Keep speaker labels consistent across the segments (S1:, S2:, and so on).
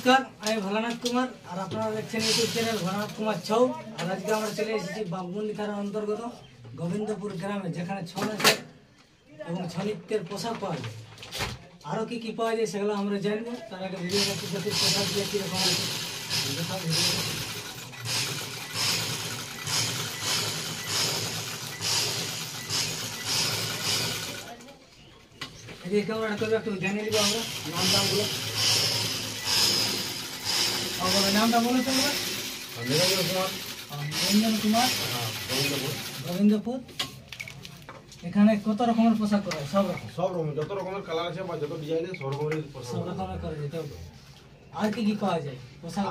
S1: নমস্কার, আমি ভোলানাথ কুমার আর আপনারা দেখছেন ইউটিউব চ্যানেল ভোলানাথ কুমার ছৌ। আর আজকে আমরা চলে এসেছি বাঘমুন্ডি থানার অন্তর্গত গোবিন্দপুর গ্রামে, যেখানে ছৌ নাচের এবং ছৌ নৃত্যের পোশাক পাওয়া যায়। আরও কী কী পাওয়া যায় সেগুলো আমরা জানবো। তার আগে ভিডিও দেখতে দেখতে পোশাক দিয়ে কীরকম আছে এদিকে ক্যামেরাটা করবে, একটু জানিয়ে দিব আমরা নাম দামগুলো। নামটা বলে চলবে। নিরঞ্জন কুমার, গোবিন্দপুর। এখানে কত রকমের পোশাক করা হয়? সব রকম
S2: যত রকমের কালার আছে বা যত ডিজাইন সব রকমের
S1: সব রকমের করা যায়। আর কি কি পাওয়া যায় পোশাক?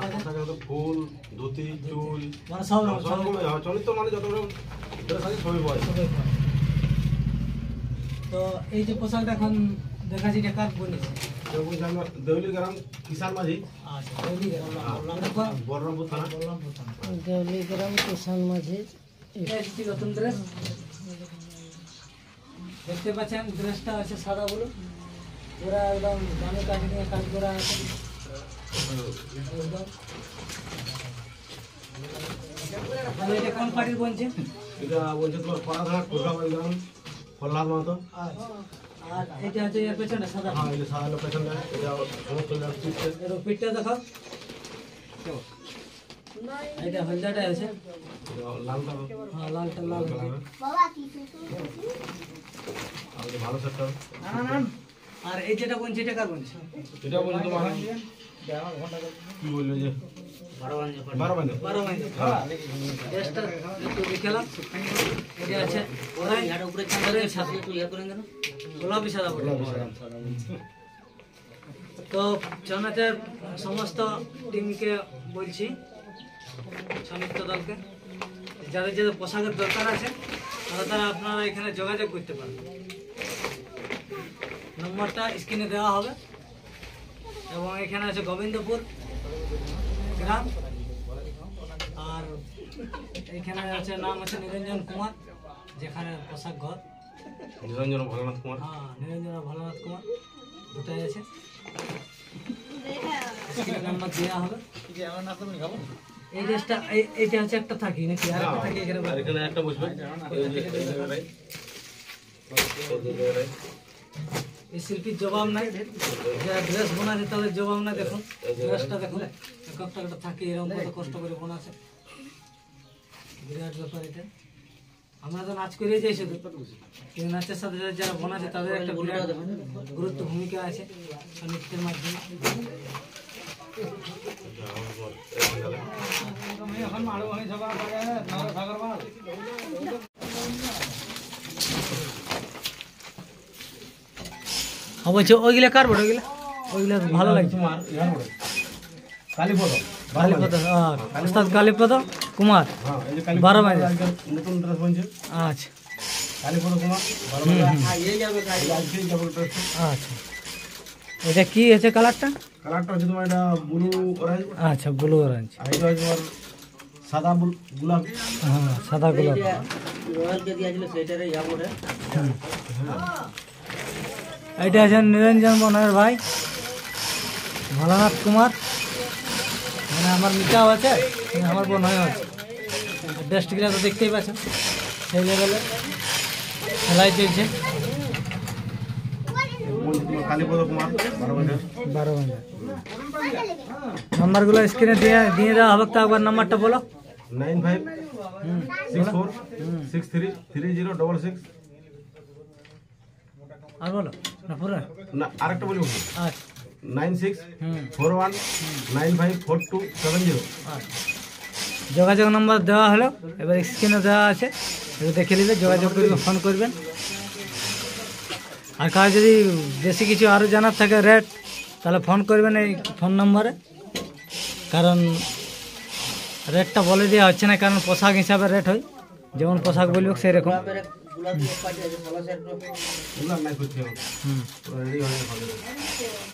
S2: ফুল, ধুতি, চুল,
S1: মানে সব রকম
S2: চলিত মানে যত রকম সবই পাওয়া যায়।
S1: তো এই যে পোশাকটা এখন দেখাচ্ছি, এটা কার বলেছে?
S2: দেউলি গ্রাম কিষান মাঝি।
S1: আচ্ছা, দেউলি গ্রাম
S2: বলরামপুর থানা।
S3: দেউলি গ্রাম কিষান মাঝি।
S1: নতুন ড্রেস দেখতে পাচ্ছেন, ড্রেসটা আছে সাদা ব্লু, পুরা একদম দামি কাঠি নিয়ে কাজ করা আছে একদম। এটা কোন পার্টির বলছে?
S2: এটা বলছে তোমার পাড়াঘাট কুরগাবাড়ি গ্রাম প্রহ্লাদ মাহাতো।
S1: আর এটা হচ্ছে এর পেছনে সাদা।
S2: হ্যাঁ, এটা সাদা লোকেশন। এটা সমস্ত
S1: এর পিঠটা দেখাও। এটা হলদাটা আছে,
S2: লালটা।
S1: হ্যাঁ লালটা লাল।
S2: ভালো সেক্টর।
S1: আর এই যেটা বলছে এটা কার বলছে?
S2: এটা বলছে তোমার কি বললো যে 12 বান্ধব।
S1: ড্রেসটা একটু দেখালাম। এটা আছে গোলাপি সাদা। তো ছৌ নাচের সমস্ত টিমকে বলছি, ছৌ নৃত্য দলকে, যাদের যাদের পোশাকের দরকার আছে তারা আপনারা এখানে যোগাযোগ করতে পারেন। নম্বরটা স্ক্রিনে দেওয়া হবে। এবং এখানে আছে গোবিন্দপুর গ্রাম, আর এখানে আছে নাম আছে নিরঞ্জন কুমার, যেখানে পোশাক ঘর।
S2: নিরঞ্জন ভোলানাথ কুমার।
S1: হ্যাঁ, নিরঞ্জন ভোলানাথ কুমার দুটাই আছে। নাম্বার দেওয়া হবে। এই ড্রেসটা এইটা হচ্ছে একটা থাকি নাকি? আর একটা থাকি
S2: এখানে একটা বসবে।
S1: এই শিল্পীর জবাব নাই, যারা ড্রেস বানাচ্ছে তাদের জবাব নাই। দেখুন ড্রেসটা দেখুন, একটা একটা থাকি এরকম কত কষ্ট করে বানাচ্ছে। বিরাট ব্যাপার এটা। আমরা তো নাচ করে যাই শুধু, কিন্তু নাচের সাথে সাথে যারা বানাচ্ছে তাদের একটা বিরাট গুরুত্ব ভূমিকা আছে নৃত্যের মাধ্যমে। বলছে ওইগুলা কার বড়? ওইগুলা ভালো লাগছে।
S2: কালীপদ
S1: ওস্তাদ কালীপদ কুমার, 12 মাইল।
S2: নতুন ড্রেস বলছে।
S1: আচ্ছা,
S2: কালীপদ কুমার।
S1: আচ্ছা, এটা কি আছে কালারটা?
S2: কালারটা হচ্ছে তোমার এটা ব্লু অরেঞ্জ।
S1: আচ্ছা, ব্লু অরেঞ্জ।
S2: আর এটা হচ্ছে তোমার সাদা গোলাপি।
S1: হ্যাঁ, সাদা গোলাপি। এটা আছে নিরঞ্জন বনের ভাই ভোলানাথ কুমার, মানে আমার মিটাও আছে, আমার বোন হয়ে আছে। ড্রেসটিগুলো তো দেখতেই পাচ্ছেন, সেই লেভেলে খেলাই চলছে।
S2: কালীপদ কুমার
S1: 12 ঘন্টা। নাম্বারগুলো স্ক্রিনে দিয়ে দেওয়া হবে। তো একবার নাম্বারটা বলো।
S2: 9564633066।
S1: আর বলো না পুরো
S2: না, আরেকটা বলি।
S1: আচ্ছা,
S2: 9641954270।
S1: আচ্ছা, যোগাযোগ নাম্বার দেওয়া হলো, এবার স্ক্রিনে দেওয়া আছে, এটা দেখে নিলে যোগাযোগ করবে, ফোন করবেন। আর কার যদি বেশি কিছু আরও জানার থাকে রেট, তাহলে ফোন করবেন এই ফোন নম্বরে। কারণ রেটটা বলে দেওয়া হচ্ছে না, কারণ পোশাক হিসাবে রেট হয়, যেমন পোশাক বলবে সেরকম।
S2: রেডি হয়ে